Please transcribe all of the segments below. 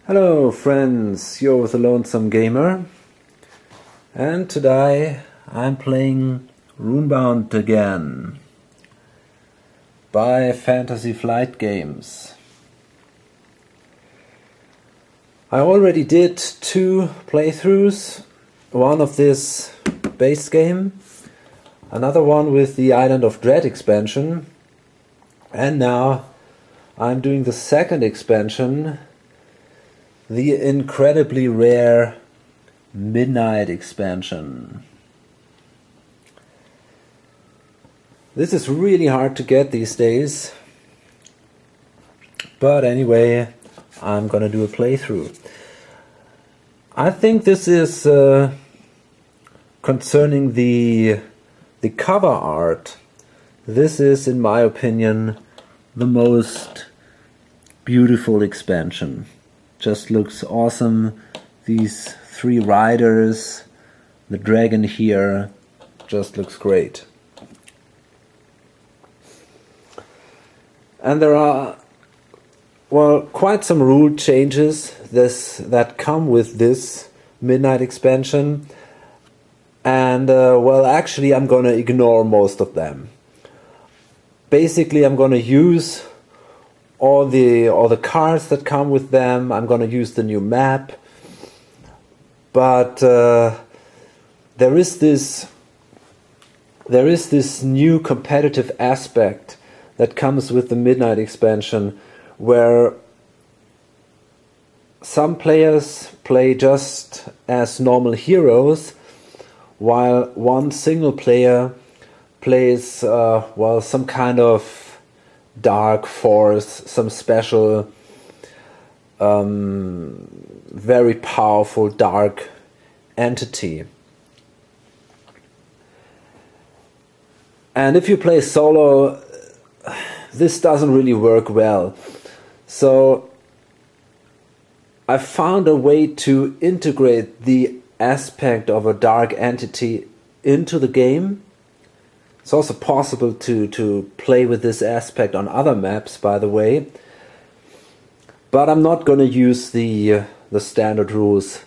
Hello friends, you're with the Lonesome Gamer, and today I'm playing Runebound again by Fantasy Flight Games. I already did 2 playthroughs, one of this base game, another one with the Island of Dread expansion, and now I'm doing the second expansion, the incredibly rare Midnight expansion. This is really hard to get these days, but anyway, I'm gonna do a playthrough. I think this is concerning the cover art. This is, in my opinion, the most beautiful expansion. Just looks awesome. These 3 riders, the dragon here, just looks great. And there are, well, quite some rule changes that come with this Midnight expansion. And well, actually I'm gonna ignore most of them. Basically I'm gonna use all the cards that come with them. I'm gonna use the new map, but there is this new competitive aspect that comes with the Midnight expansion, where some players play just as normal heroes, while one single player plays well, some kind of dark force, some special very powerful dark entity. And if you play solo, this doesn't really work well. So I found a way to integrate the aspect of a dark entity into the game. It's also possible to play with this aspect on other maps, by the way. But I'm not going to use the standard rules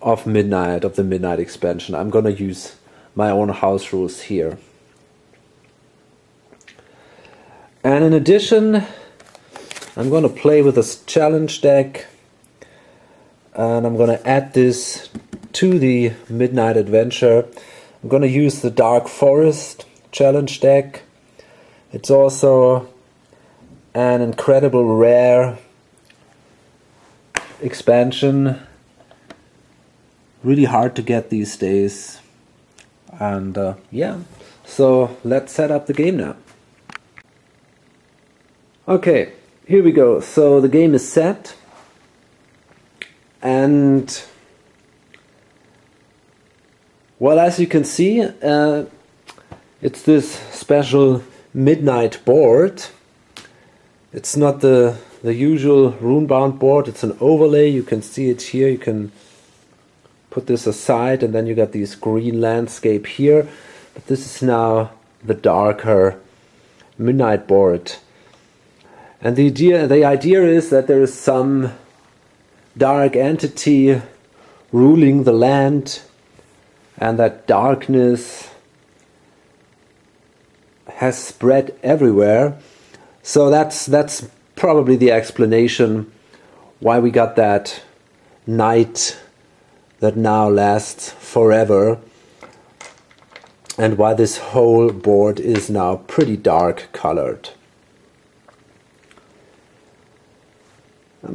of the Midnight expansion. I'm going to use my own house rules here. And in addition, I'm going to play with this challenge deck. And I'm going to add this to the Midnight adventure. I'm going to use the Dark Forest challenge deck. It's also an incredible rare expansion, really hard to get these days. And yeah, so let's set up the game now. Okay, here we go. So the game is set, and well, as you can see, it's this special Midnight board. It's not the usual Runebound board, it's an overlay. You can see it here. You can put this aside, and then you got this green landscape here. But this is now the darker Midnight board. And the idea is that there is some dark entity ruling the land, and that darkness has spread everywhere. So that's probably the explanation why we got that night that now lasts forever, and why this whole board is now pretty dark colored.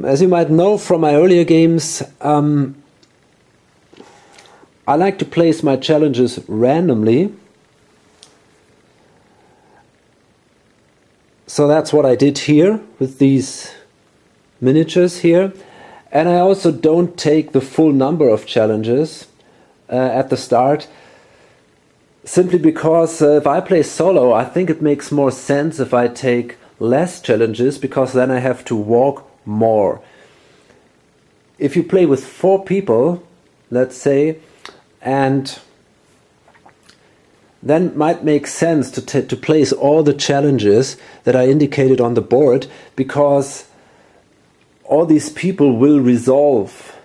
As you might know from my earlier games, I like to place my challenges randomly. So that's what I did here with these miniatures here. And I also don't take the full number of challenges at the start, simply because if I play solo, I think it makes more sense if I take less challenges, because then I have to walk more. If you play with 4 people, let's say, and then it might make sense to place all the challenges that I indicated on the board, because all these people will resolve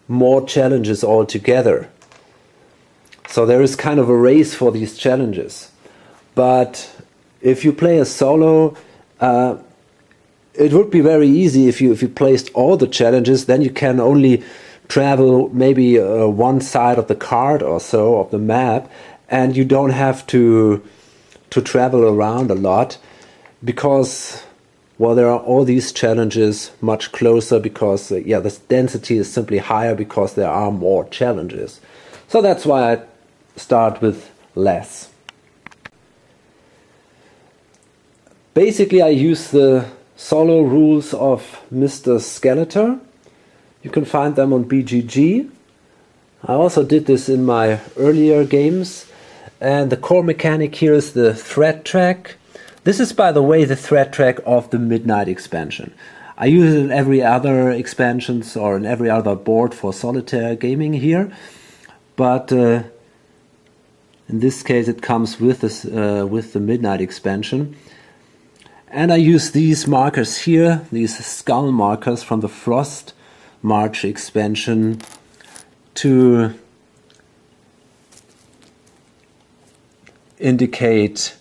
more challenges altogether. So there is kind of a race for these challenges. But if you play a solo, it would be very easy if you placed all the challenges. Then you can only travel maybe one side of the card or so of the map, and you don't have to travel around a lot, because, well, there are all these challenges much closer, because yeah, the density is simply higher because there are more challenges. So that's why I start with less. Basically, I use the solo rules of Mr. Skeletor. You can find them on BGG. I also did this in my earlier games. And the core mechanic here is the threat track. This is, by the way, the threat track of the Midnight expansion. I use it in every other expansions or in every other board for solitaire gaming here. But in this case it comes with the Midnight expansion. And I use these markers here, these skull markers from the Frost March expansion, to indicate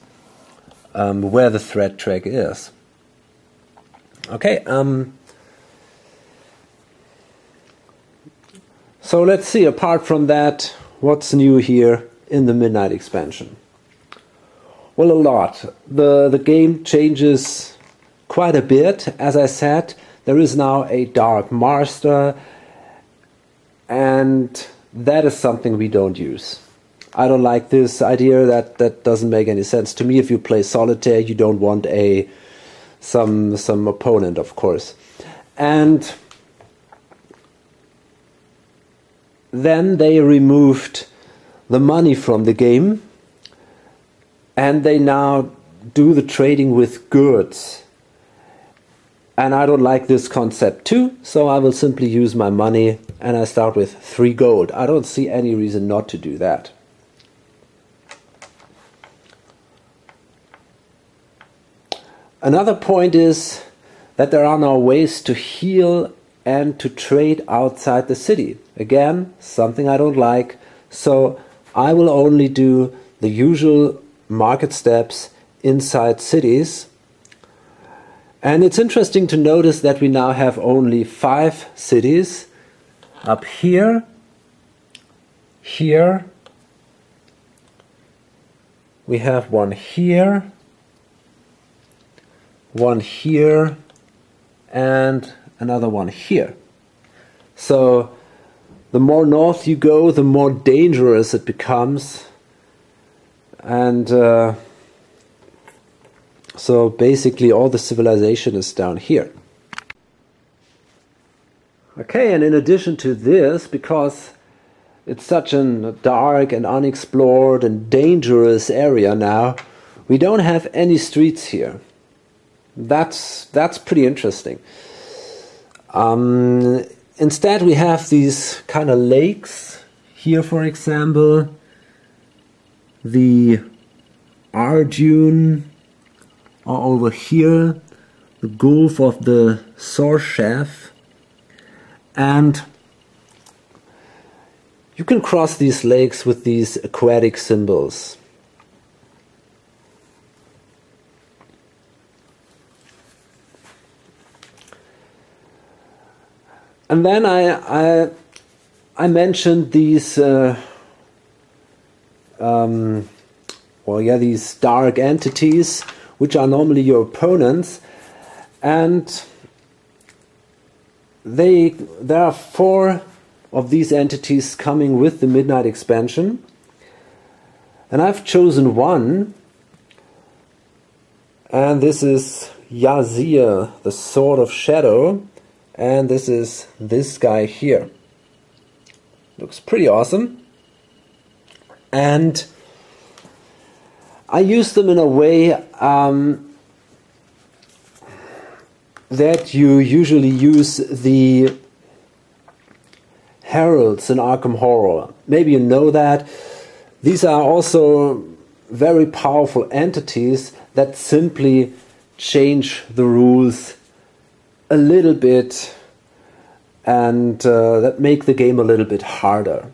where the threat track is. Okay, so let's see, apart from that, what's new here in the Midnight expansion? Well, a lot. The game changes quite a bit. As I said, there is now a Dark Master, and that is something we don't use. I don't like this idea. That doesn't make any sense to me. If you play solitaire, you don't want some opponent, of course. And then they removed the money from the game, and they now do the trading with goods. And I don't like this concept too, so I will simply use my money, and I start with 3 gold. I don't see any reason not to do that. Another point is that there are now ways to heal and to trade outside the city. Again, something I don't like, so I will only do the usual market steps inside cities. And it's interesting to notice that we now have only 5 cities. Up here, here, we have one here, one here, and another one here. So the more north you go, the more dangerous it becomes. And so basically all the civilization is down here. Okay, and in addition to this, because it's such a dark and unexplored and dangerous area now, we don't have any streets here. That's pretty interesting. Instead we have these kind of lakes. Here, for example, the Arjun, or over here, the Gulf of the Sorchef. And you can cross these lakes with these aquatic symbols. And then I mentioned these these dark entities, which are normally your opponents, and there are 4 of these entities coming with the Midnight expansion, and I've chosen one, and this is Yazir, the Sword of Shadow, and this is this guy here. Looks pretty awesome. And I use them in a way that you usually use the heralds in Arkham Horror. Maybe you know that. These are also very powerful entities that simply change the rules a little bit and that make the game a little bit harder.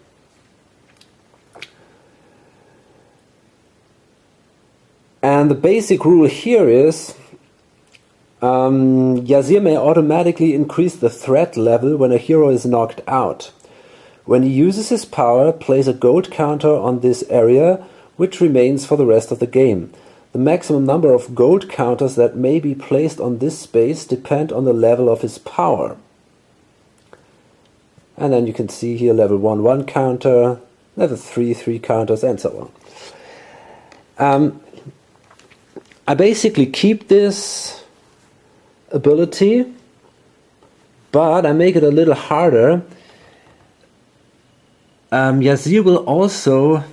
And the basic rule here is Yazir may automatically increase the threat level when a hero is knocked out. When he uses his power, place a gold counter on this area, which remains for the rest of the game. The maximum number of gold counters that may be placed on this space depend on the level of his power. And then you can see here level 1, 1 counter, level 3, 3 counters, and so on. I basically keep this ability, but I make it a little harder. Yazir will also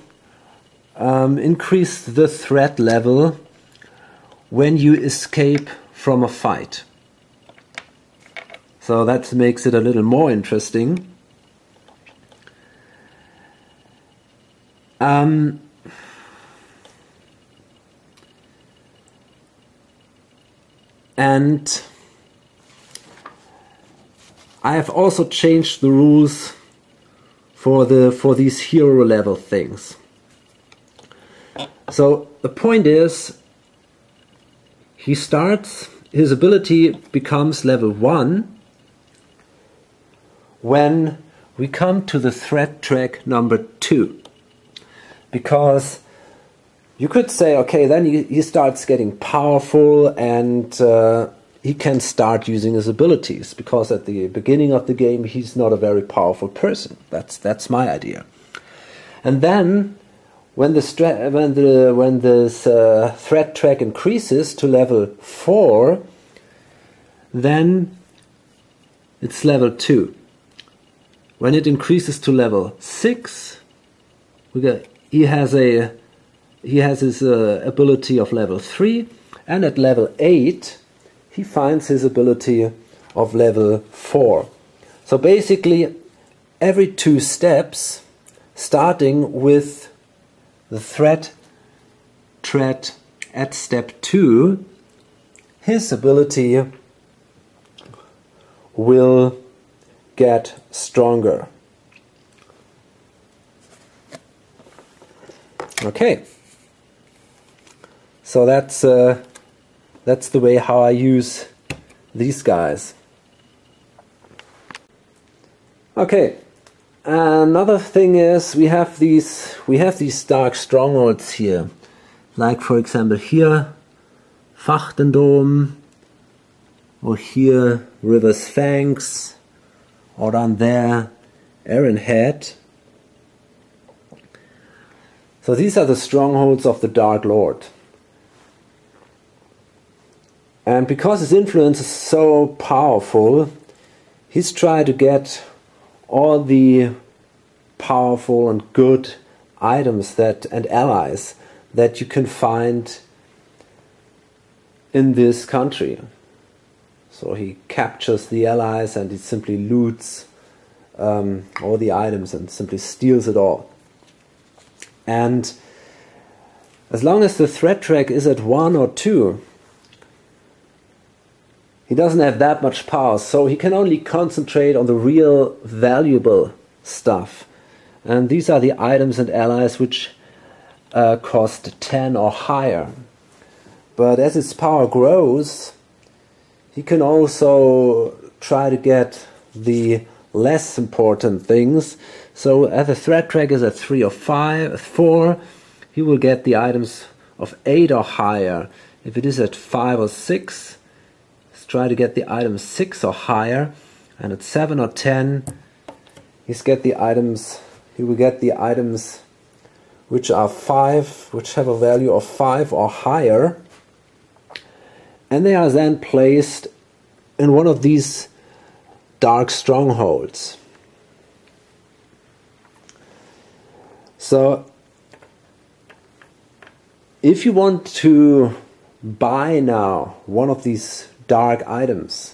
increase the threat level when you escape from a fight. So that makes it a little more interesting. And I have also changed the rules for these hero level things. So the point is, he starts, his ability becomes level 1 when we come to the threat track number 2. Because you could say, okay, then he starts getting powerful and he can start using his abilities, because at the beginning of the game he's not a very powerful person. That's my idea. And then when this threat track increases to level 4, then it's level 2. When it increases to level 6, he has his ability of level 3, and at level 8 he finds his ability of level 4. So basically every 2 steps, starting with the threat track at step 2, his ability will get stronger. Okay, so that's the way how I use these guys. Okay, another thing is we have these dark strongholds here, like for example here Fachtendom, or here River's Fangs, or down there Aaronhead. So these are the strongholds of the Dark Lord. And because his influence is so powerful, he's trying to get all the powerful and good items and allies that you can find in this country. So he captures the allies and he simply loots all the items and simply steals it all. And as long as the threat track is at 1 or 2, he doesn't have that much power, so he can only concentrate on the real valuable stuff. And these are the items and allies which cost 10 or higher. But as his power grows, he can also try to get the less important things. So as the threat track is at 3 or 4, he will get the items of 8 or higher. If it is at 5 or 6, let's try to get the items 6 or higher. And at 7 or 10, he will get the items which are 5, which have a value of 5 or higher. And they are then placed in one of these dark strongholds. So if you want to buy now one of these dark items,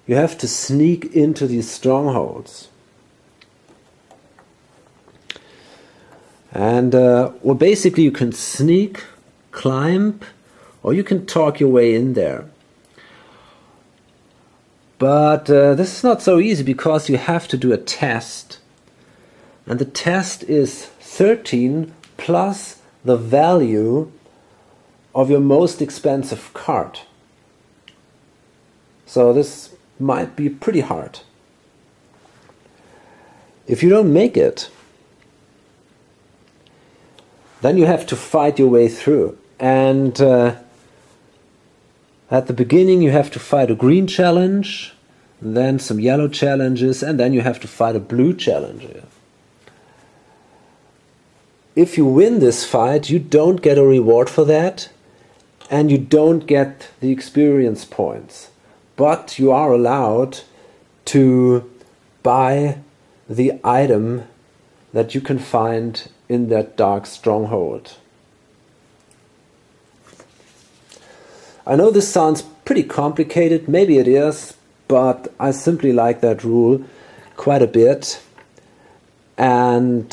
you have to sneak into these strongholds. And well, basically you can sneak, climb, or you can talk your way in there. But this is not so easy because you have to do a test. And the test is 13 plus the value of your most expensive card. So this might be pretty hard. If you don't make it, then you have to fight your way through. And at the beginning you have to fight a green challenge, then some yellow challenges, and then you have to fight a blue challenge. If you win this fight, you don't get a reward for that, and you don't get the experience points. But you are allowed to buy the item that you can find in that dark stronghold. I know this sounds pretty complicated, maybe it is, but I simply like that rule quite a bit. And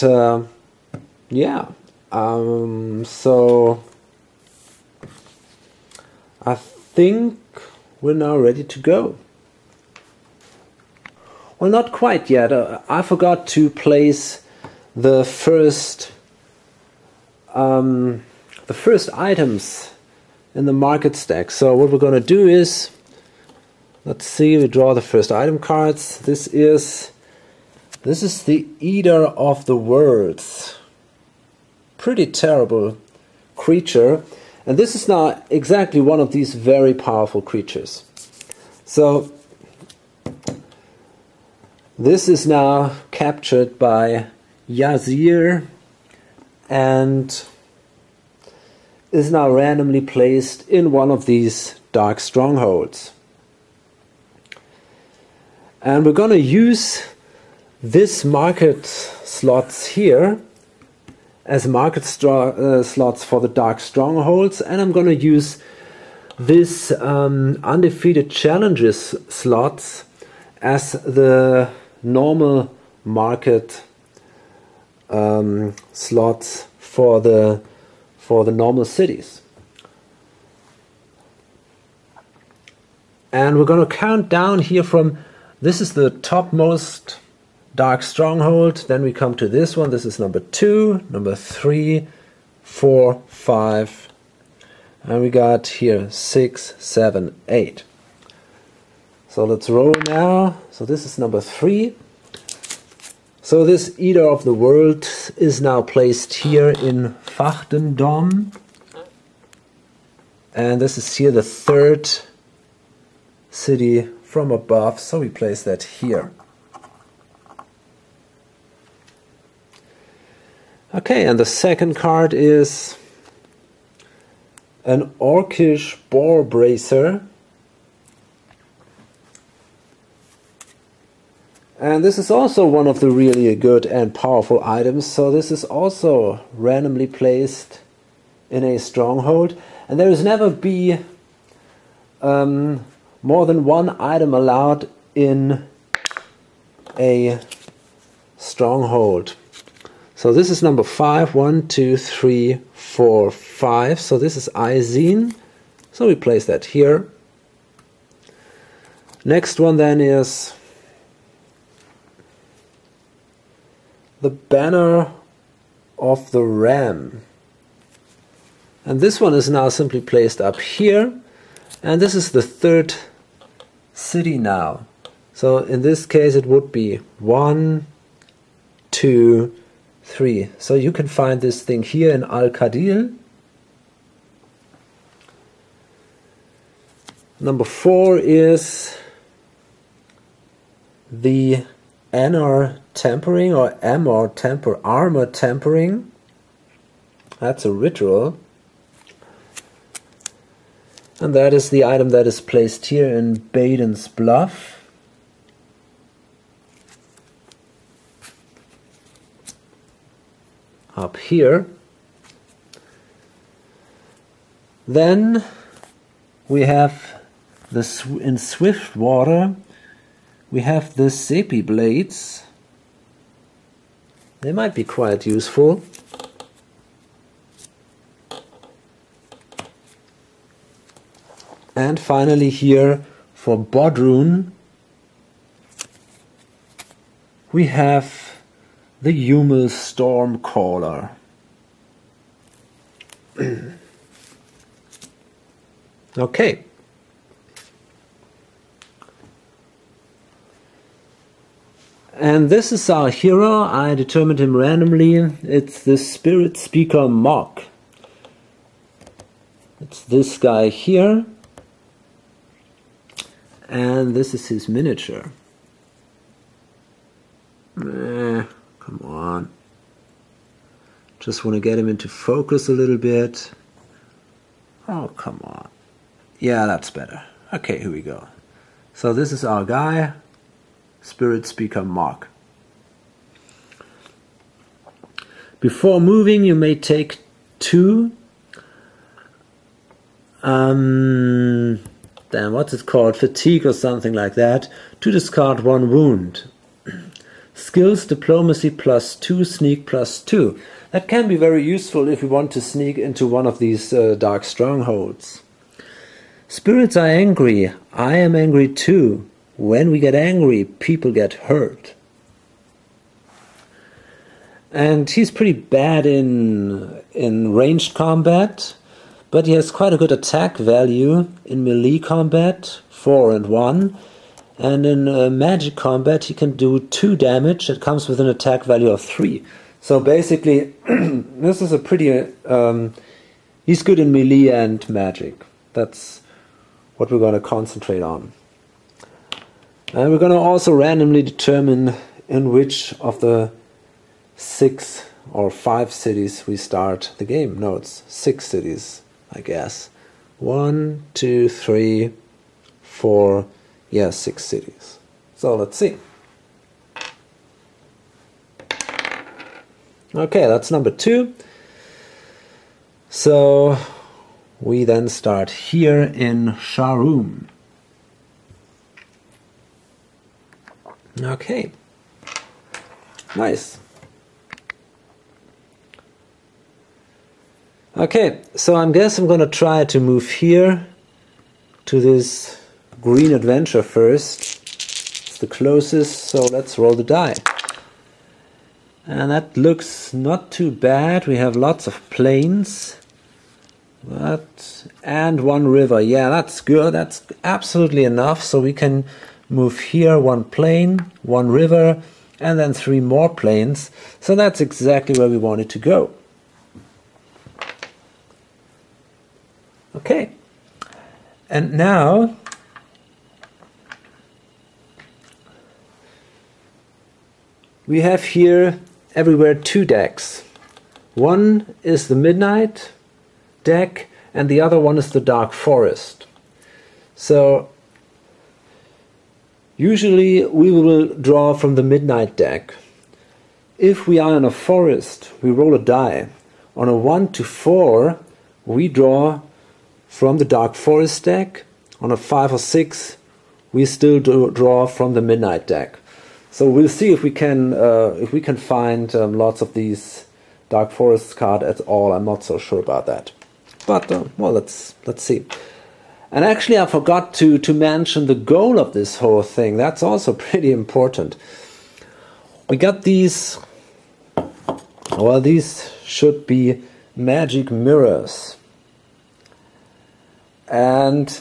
yeah, so I think we're now ready to go. Well, not quite yet. I forgot to place the first items in the market stack. So what we're going to do is, let's see, we draw the first item cards. This is the Eater of the Worlds. Pretty terrible creature. And this is now exactly one of these very powerful creatures. So this is now captured by Yazir and is now randomly placed in one of these dark strongholds. And we're going to use this market slots here as market slots for the dark strongholds, and I'm going to use this undefeated challenges slots as the normal market slots for the normal cities. And we're going to count down here from, this is the topmost dark stronghold, then we come to this one. This is number 2, number 3, 4, 5, and we got here 6, 7, 8. So let's roll now. So this is number 3. So this Eater of the World is now placed here in Vachtendom. And this is here the 3rd city from above, so we place that here. Okay, and the second card is an Orcish Boar Bracer. And this is also one of the really good and powerful items, so this is also randomly placed in a stronghold. And there is never be more than one item allowed in a stronghold. So this is number 5, 1, 2, 3, 4, 5. So this is Izine, so we place that here. Next one then is the Banner of the Ram. And this one is now simply placed up here. And this is the 3rd city now. So in this case it would be 1, 2, 3. So you can find this thing here in Al-Qadil. Number 4 is the Anor Tempering or Amor Armor Tempering. That's a ritual. And that is the item that is placed here in Baden's Bluff. Up here. Then we have in Swiftwater we have the Sepi Blades. They might be quite useful. And finally here for Bodrun we have the human storm caller. Okay. And this is our hero. I determined him randomly. It's the Spirit Speaker Mock. It's this guy here. And this is his miniature. Come on. Just want to get him into focus a little bit. Oh, come on. Yeah, that's better. Okay, here we go. So this is our guy. Spirit Speaker Mock. Before moving, you may take 2. What's it called? Fatigue or something like that. To discard 1 wound. Skills Diplomacy +2, Sneak +2. That can be very useful if you want to sneak into one of these dark strongholds. Spirits are angry. I am angry too. When we get angry, people get hurt. And he's pretty bad in ranged combat, but he has quite a good attack value in melee combat, 4 and 1. And in magic combat, he can do 2 damage. It comes with an attack value of 3. So basically, this is a pretty... he's good in melee and magic. That's what we're going to concentrate on. And we're going to also randomly determine in which of the 6 or 5 cities we start the game. No, it's 6 cities, I guess. 1, 2, 3, 4, yeah, 6 cities. So let's see. Okay, that's number 2. So we then start here in Sharoom. Okay, nice. Okay, so I guess I'm going to try to move here to this green adventure first. It's the closest, so let's roll the die. And that looks not too bad. We have lots of plains. And 1 river. Yeah, that's good. That's absolutely enough. So we can move here 1 plain, 1 river, and then 3 more plains. So that's exactly where we wanted to go. Okay. And now we have here everywhere 2 decks. One is the Midnight deck and the other one is the Dark Forest. So usually we will draw from the Midnight deck. If we are in a forest, we roll a die. On a 1 to 4, we draw from the Dark Forest deck. On a 5 or 6, we still draw from the Midnight deck. So we'll see if we can find lots of these Dark Forest cards at all. I'm not so sure about that. But well, let's see. And actually, I forgot to mention the goal of this whole thing. That's also pretty important. We got these. Well, these should be magic mirrors. And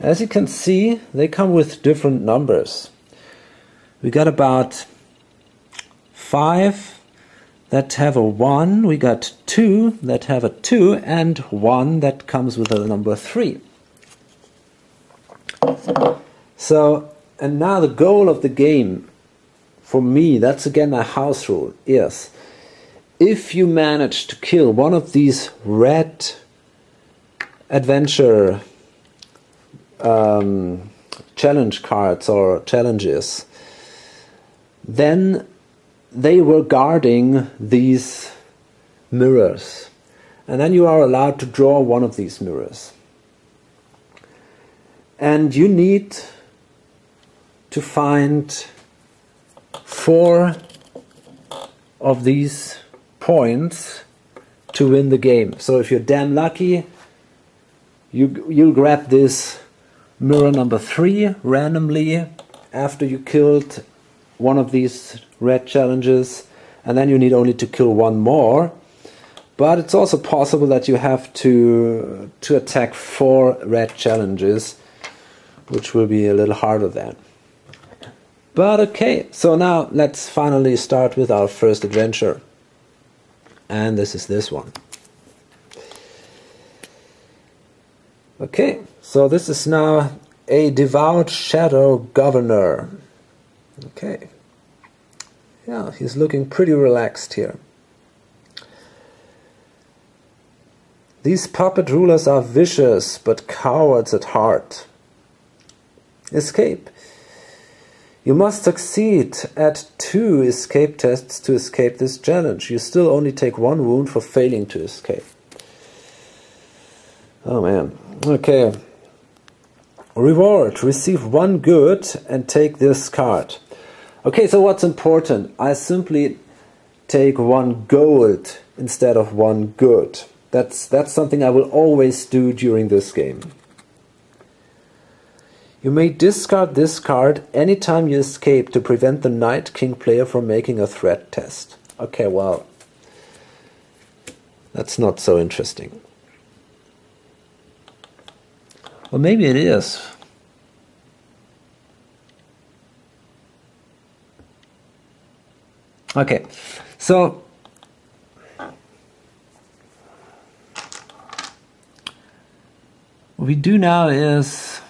as you can see, they come with different numbers. We got about 5 that have a 1, we got 2 that have a 2, and 1 that comes with a number 3. So, and now the goal of the game, for me, that's again a house rule, is if you manage to kill one of these red adventure challenge cards or challenges, then they were guarding these mirrors. And then you are allowed to draw one of these mirrors. And you need to find 4 of these points to win the game. So if you're damn lucky, you'll grab this mirror number 3 randomly after you killed one of these red challenges, and then you need only to kill one more. But it's also possible that you have to attack 4 red challenges, which will be a little harder then. But okay, so now let's finally start with our first adventure. And this is this one. Okay, so this is now a devout shadow governor. Okay. Yeah, he's looking pretty relaxed here. These puppet rulers are vicious, but cowards at heart. Escape. You must succeed at 2 escape tests to escape this challenge. You still only take 1 wound for failing to escape. Oh man. Okay. Reward. Receive 1 good and take this card. Okay, so what's important? I simply take 1 gold instead of 1 good. That's something I will always do during this game. You may discard this card anytime you escape to prevent the Night King player from making a threat test. Okay, well, that's not so interesting. Well, maybe it is. Okay, so what we do now is,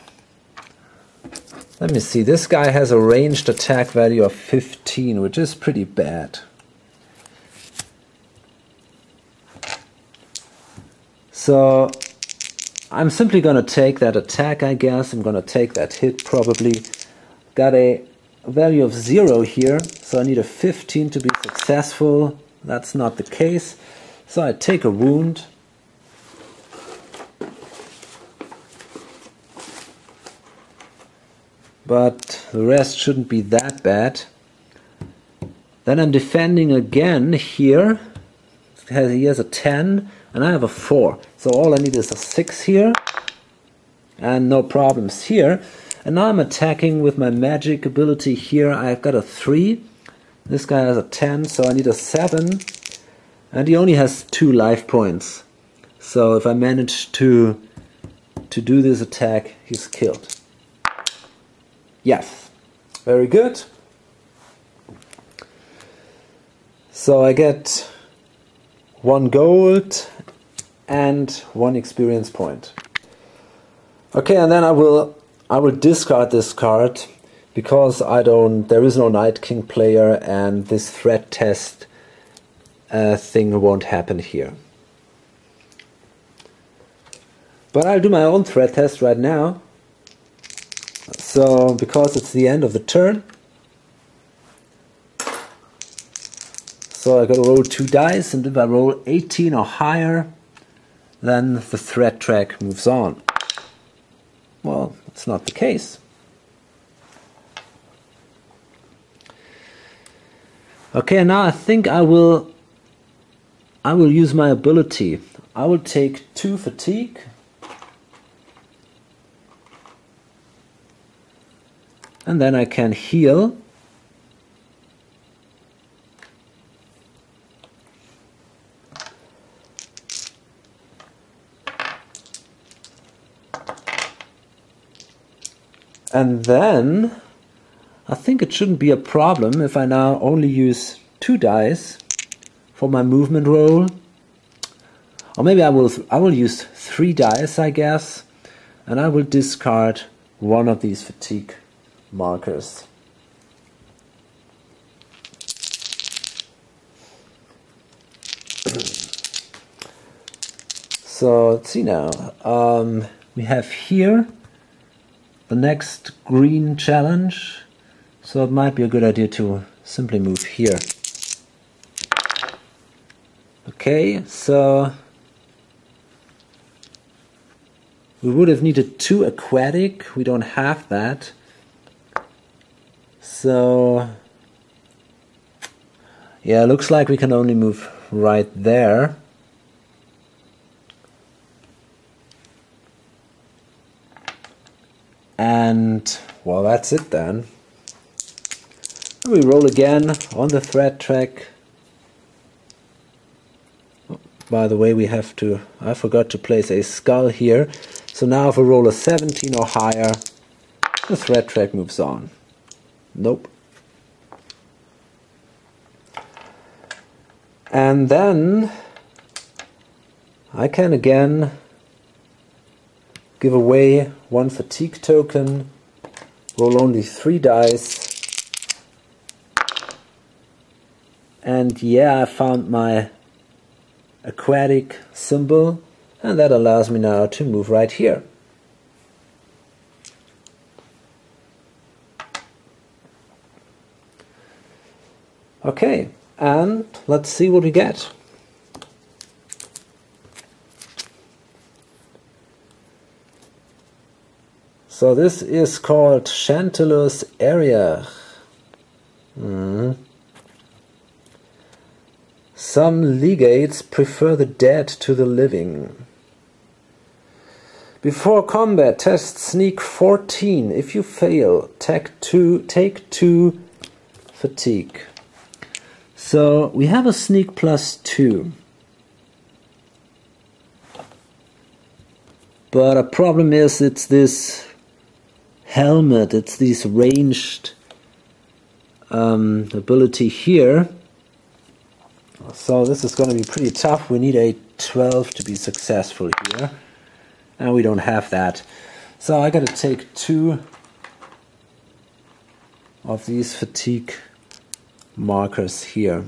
let me see, this guy has a ranged attack value of 15, which is pretty bad. So I'm simply going to take that attack, I guess. I'm going to take that hit probably. Got a value of 0 here, so I need a 15 to be successful. That's not the case. So I take a wound. But the rest shouldn't be that bad. Then I'm defending again here. He has a 10 and I have a 4. So all I need is a 6 here. And no problems here. And now I'm attacking with my magic ability here. I've got a 3. This guy has a 10, so I need a 7. And he only has 2 life points. So if I manage to do this attack, he's killed. Yes, very good. So I get 1 gold and 1 experience point. Okay, and then I will discard this card because there is no Night King player and this threat test thing won't happen here. But I'll do my own threat test right now. So, because it's the end of the turn, so I gotta roll 2 dice, and if I roll 18 or higher, then the threat track moves on. Well, that's not the case. Okay, now I think I will use my ability. I will take 2 fatigue. And then I can heal. And then I think it shouldn't be a problem if I now only use 2 dice for my movement roll. Or maybe I will use 3 dice, I guess, and I will discard 1 of these fatigue markers. So let's see now. We have here the next green challenge, so it might be a good idea to simply move here. Okay, so we would have needed 2 aquatic. We don't have that. So yeah, looks like we can only move right there. And well, that's it then. We roll again on the thread track. Oh, by the way, I forgot to place a skull here. So now if I roll a 17 or higher, the thread track moves on. Nope. And then I can again give away one fatigue token, roll only 3 dice, and yeah, I found my aquatic symbol, and that allows me now to move right here. Okay, and let's see what we get. So this is called Chantelus area. Some legates prefer the dead to the living. Before combat, test sneak 14. If you fail, take 2 fatigue. So we have a sneak +2. But a problem is it's this helmet, it's this ranged ability here. So this is going to be pretty tough. We need a 12 to be successful here. And we don't have that. So I got to take 2 of these fatigue markers here.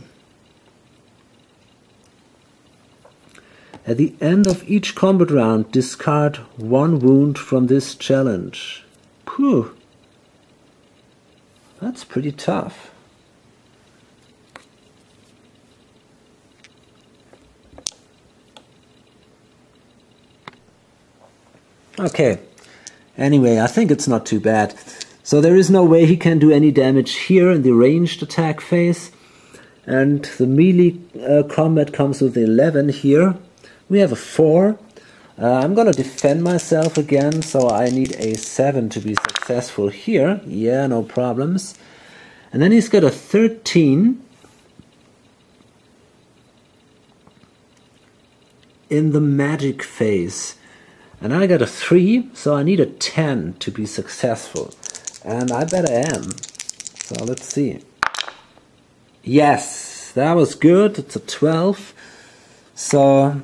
At the end of each combat round, discard 1 wound from this challenge. Phew. That's pretty tough. Okay, anyway, I think it's not too bad. So there is no way he can do any damage here in the ranged attack phase. And the melee combat comes with 11 here. We have a 4. I'm gonna defend myself again, so I need a 7 to be successful here. Yeah, no problems. And then he's got a 13 in the magic phase. And I got a 3, so I need a 10 to be successful. And I bet I am. So let's see. Yes, that was good. It's a 12. So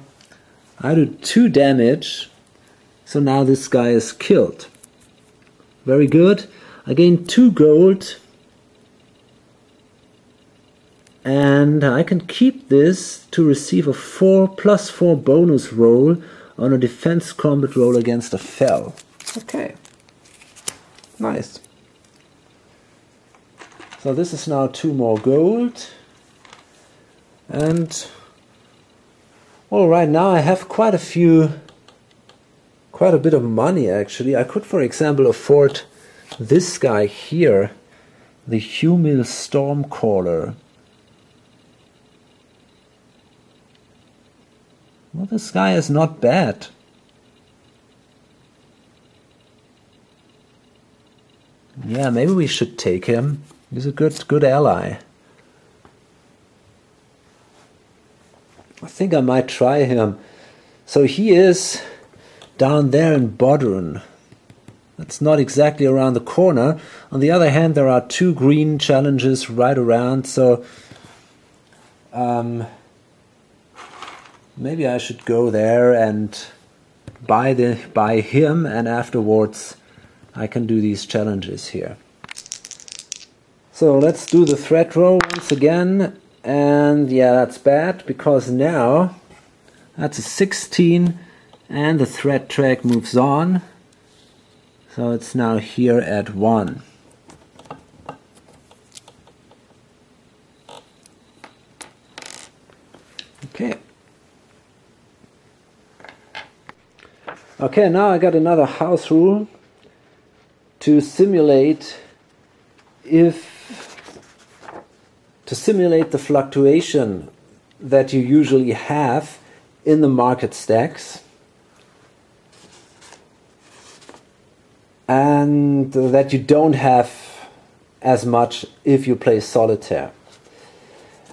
I do 2 damage. So now this guy is killed. Very good. I gain 2 gold. And I can keep this to receive a 4+4 bonus roll on a defense combat roll against a fell. Okay. Nice. So this is now 2 more gold. And well, right now I have quite a bit of money actually. I could, for example, afford this guy here, the Humil Stormcaller. Well, this guy is not bad. Yeah, maybe we should take him. He's a good ally. I think I might try him. So he is down there in Bodrun. That's not exactly around the corner. On the other hand, there are 2 green challenges right around, so maybe I should go there and buy him, and afterwards I can do these challenges here. So let's do the threat roll once again, and yeah, that's bad because now that's a 16 and the threat track moves on. So it's now here at 1. Okay. Okay, now I got another house rule to simulate the fluctuation that you usually have in the market stacks, and that you don't have as much if you play solitaire.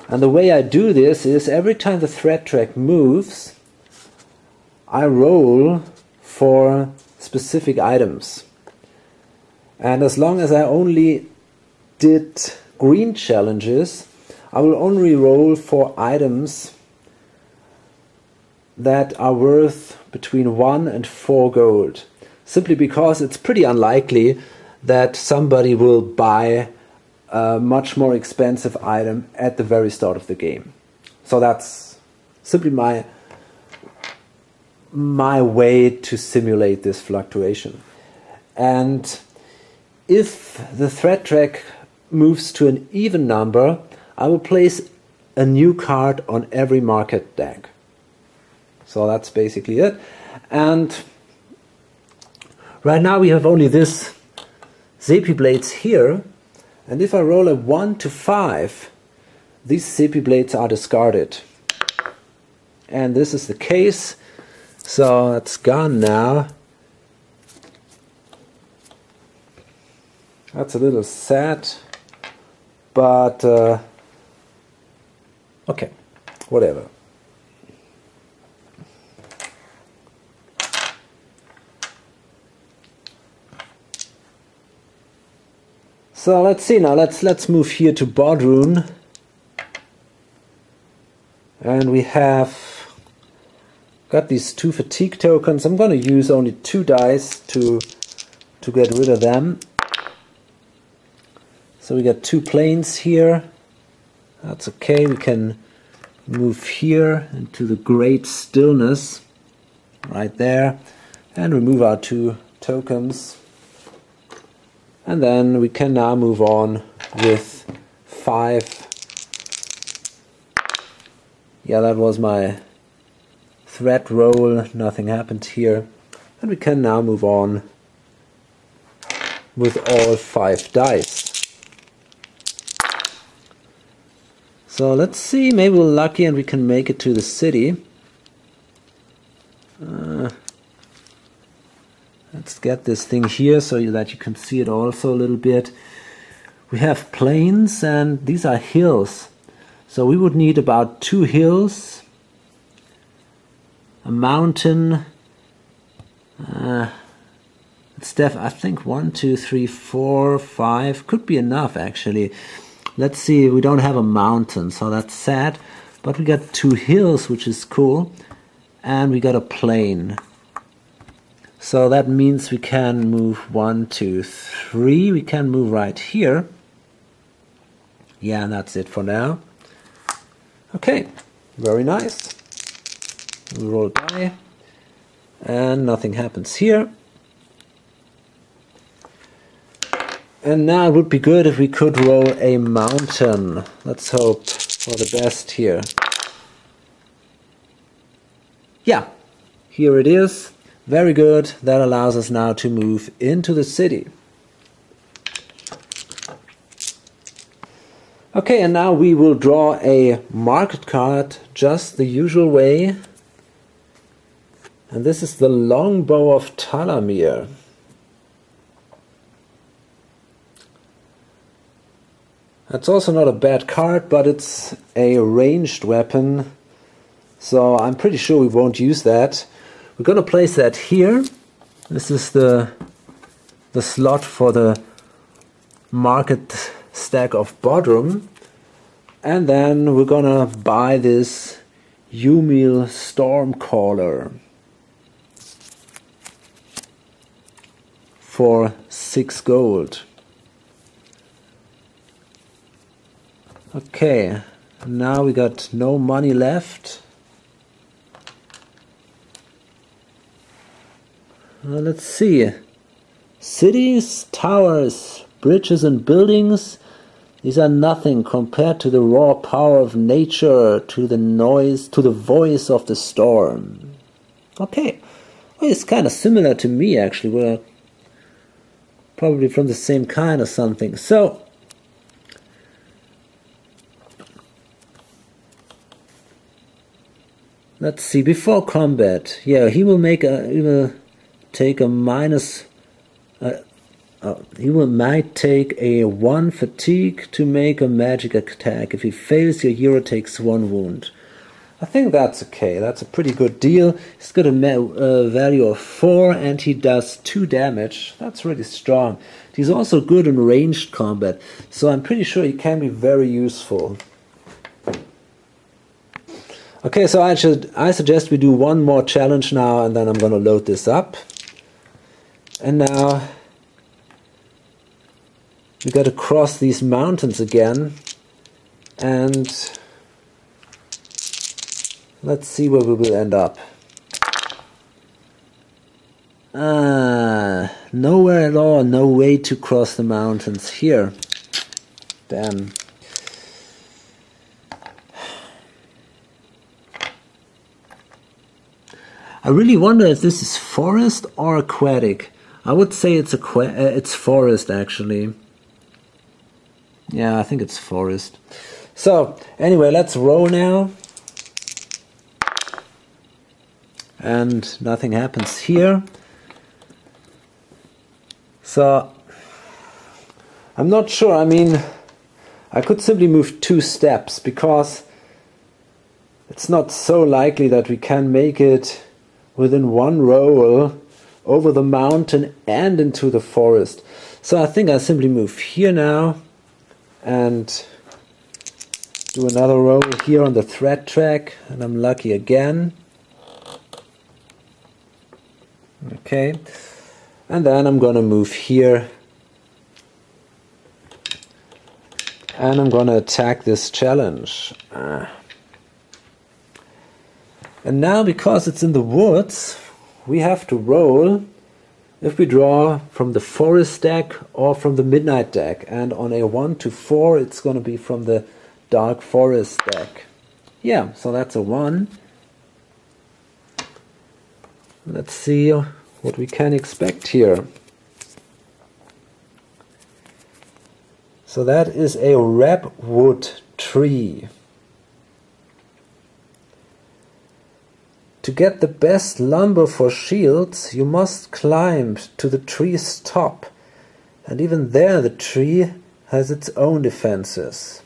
And the way I do this is every time the threat track moves, I roll for specific items. And as long as I only did green challenges, I will only roll for items that are worth between 1 and 4 gold. Simply because it's pretty unlikely that somebody will buy a much more expensive item at the very start of the game. So that's simply my way to simulate this fluctuation. And if the threat track moves to an even number, I will place a new card on every market deck. So that's basically it. And right now we have only this Sepi blades here, and if I roll a 1 to 5, these Sepi blades are discarded. And this is the case, so it's gone now. That's a little sad, but okay, whatever. So let's see now, let's move here to Boardroom. And we have got these 2 fatigue tokens. I'm going to use only 2 dice to get rid of them. So we got 2 planes here. That's okay, we can move here into the Great Stillness right there and remove our 2 tokens. And then we can now move on with 5. Yeah, that was my threat roll, nothing happened here. And we can now move on with all 5 dice. So let's see, maybe we're lucky and we can make it to the city. Let's get this thing here so that you can see it also a little bit. We have plains and these are hills. So we would need about 2 hills, a mountain. I think 1, 2, 3, 4, 5 could be enough actually. Let's see, we don't have a mountain, so that's sad. But we got 2 hills, which is cool. And we got a plain. So that means we can move 1, 2, 3. We can move right here. Yeah, and that's it for now. Okay, very nice. We roll die. And nothing happens here. And now it would be good if we could roll a mountain. Let's hope for the best here. Yeah, here it is. Very good. That allows us now to move into the city. Okay, and now we will draw a market card just the usual way. And this is the Longbow of Talamir. That's also not a bad card, but it's a ranged weapon, so I'm pretty sure we won't use that. We're going to place that here. This is the slot for the market stack of Bodrum. And then we're going to buy this Umil Stormcaller for 6 gold. Okay, now we got no money left. Let's see. Cities, towers, bridges and buildings, these are nothing compared to the raw power of nature, to the noise, to the voice of the storm. Okay, well, it's kind of similar to me actually. We're probably from the same kind or something. So, let's see, before combat, yeah, he will take a minus, he might take a 1 fatigue to make a magic attack. If he fails, your hero takes 1 wound. I think that's okay. That's a pretty good deal. He's got a value of 4 and he does 2 damage. That's really strong. He's also good in ranged combat, so I'm pretty sure he can be very useful. Okay, so I suggest we do one more challenge now, and then I'm gonna load this up. And now we got to cross these mountains again, and let's see where we will end up. Nowhere at all, no way to cross the mountains here. Damn. I really wonder if this is forest or aquatic. I would say it's forest actually. Yeah, I think it's forest. So, anyway, let's roll now. And nothing happens here. So, I'm not sure. I mean, I could simply move 2 steps because it's not so likely that we can make it within 1 roll over the mountain and into the forest. So I think I simply move here now and do another roll here on the thread track, and I'm lucky again. Okay, and then I'm gonna move here and I'm gonna attack this challenge. And now, because it's in the woods, we have to roll if we draw from the forest deck or from the midnight deck. And on a 1 to 4, it's going to be from the dark forest deck. Yeah, so that's a 1. Let's see what we can expect here. So that is a redwood tree. To get the best lumber for shields, you must climb to the tree's top, and even there the tree has its own defenses.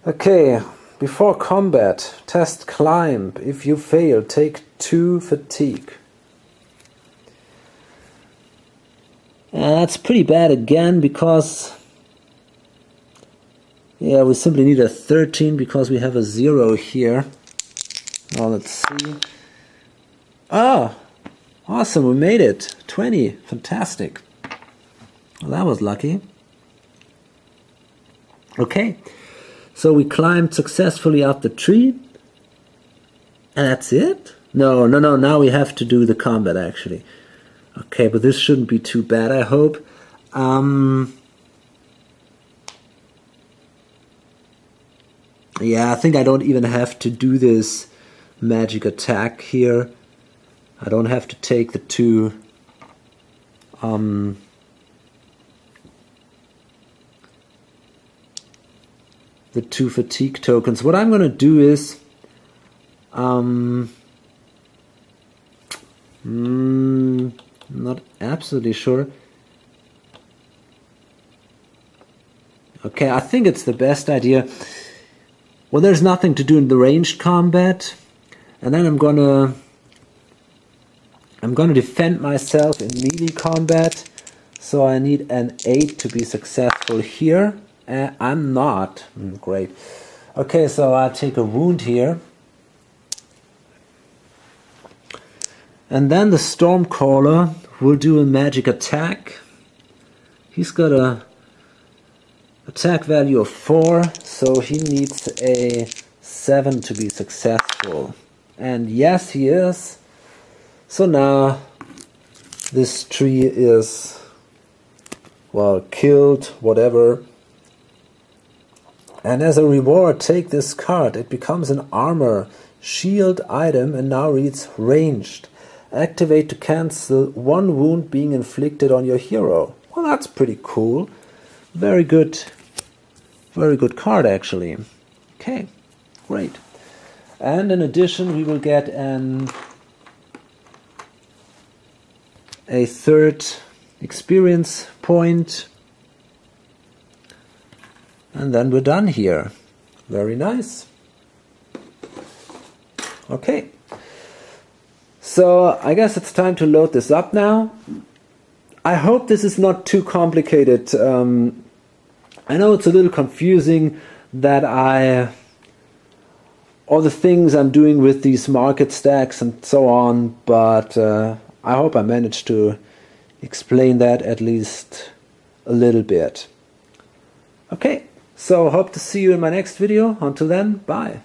Okay, before combat, test climb. If you fail, take 2 fatigue. That's pretty bad again because, yeah, we simply need a 13 because we have a 0 here. Now let's see. Ah, awesome, we made it. 20, fantastic. Well, that was lucky. Okay, so we climbed successfully up the tree. And that's it? No, now we have to do the combat actually. Okay, but this shouldn't be too bad, I hope. Yeah, I think I don't even have to do this magic attack here. I don't have to take the 2 fatigue tokens. What I'm gonna do is not absolutely sure. Okay, I think it's the best idea. Well, there's nothing to do in the ranged combat. And then I'm gonna defend myself in melee combat, so I need an 8 to be successful here. I'm not. Great. Okay, so I take a wound here. And then the Stormcaller will do a magic attack. He's got a attack value of 4, so he needs a 7 to be successful. And yes, he is. So now this tree is, well, killed, whatever. And as a reward, take this card. It becomes an armor shield item and now reads ranged. Activate to cancel 1 wound being inflicted on your hero. Well, that's pretty cool. Very good card actually. Okay, great. And in addition, we will get an a third experience point, and then we're done here. Very nice. Okay, so I guess it's time to load this up now. I hope this is not too complicated. I know it's a little confusing that all the things I'm doing with these market stacks and so on, but I hope I managed to explain that at least a little bit. Okay, so hope to see you in my next video. Until then, bye.